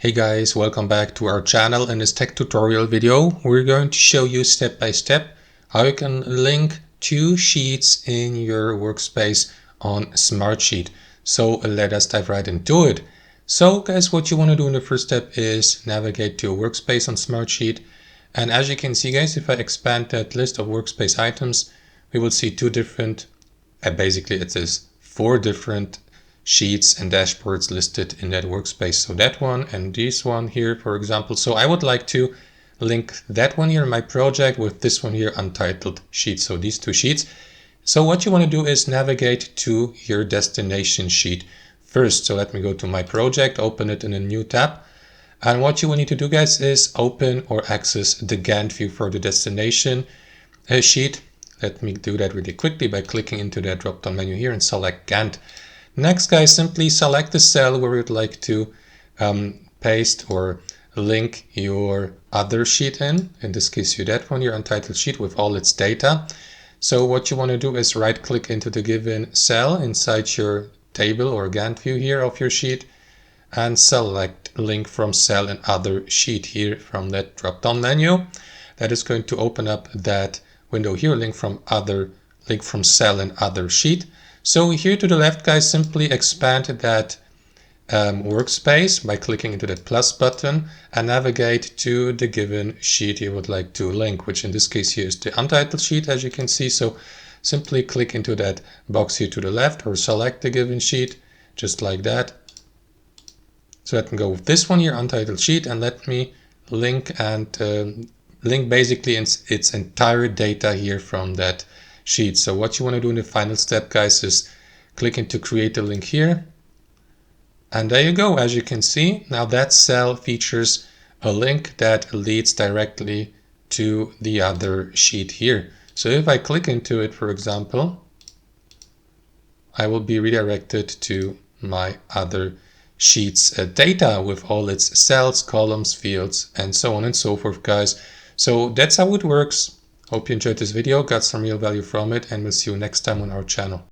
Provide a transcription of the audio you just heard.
Hey guys, welcome back to our channel. In this tech tutorial video, we're going to show you step by step how you can link two sheets in your workspace on Smartsheet. So let us dive right into it. So guys, what you want to do in the first step is navigate to your workspace on Smartsheet. And as you can see guys, if I expand that list of workspace items, we will see two different, basically it is four different sheets and dashboards listed in that workspace. So that one and this one here, for example. So I would like to link that one here in my project with this one here, untitled sheet. So these two sheets. So what you want to do is navigate to your destination sheet first. So let me go to my project, open it in a new tab. And what you will need to do guys is open or access the Gantt view for the destination sheet. Let me do that really quickly by clicking into that drop down menu here and select Gantt. Next guys, simply select the cell where you'd like to paste or link your other sheet in this case that one, your untitled sheet with all its data. So what you want to do is right click into the given cell inside your table or Gantt view here of your sheet and select link from cell and other sheet here from that drop down menu. That is going to open up that window here, link from cell and other sheet. So here to the left guys, simply expand that workspace by clicking into that plus button and navigate to the given sheet you would like to link, which in this case here is the untitled sheet, as you can see. So simply click into that box here to the left or select the given sheet just like that. So let me go with this one here, untitled sheet, and let me link and link basically its entire data here from that sheet. So what you want to do in the final step guys is click into create a link here, and there you go. As you can see, now that cell features a link that leads directly to the other sheet here. So if I click into it, for example, I will be redirected to my other sheet's data with all its cells, columns, fields, and so on and so forth guys. So that's how it works. Hope you enjoyed this video, got some real value from it, and we'll see you next time on our channel.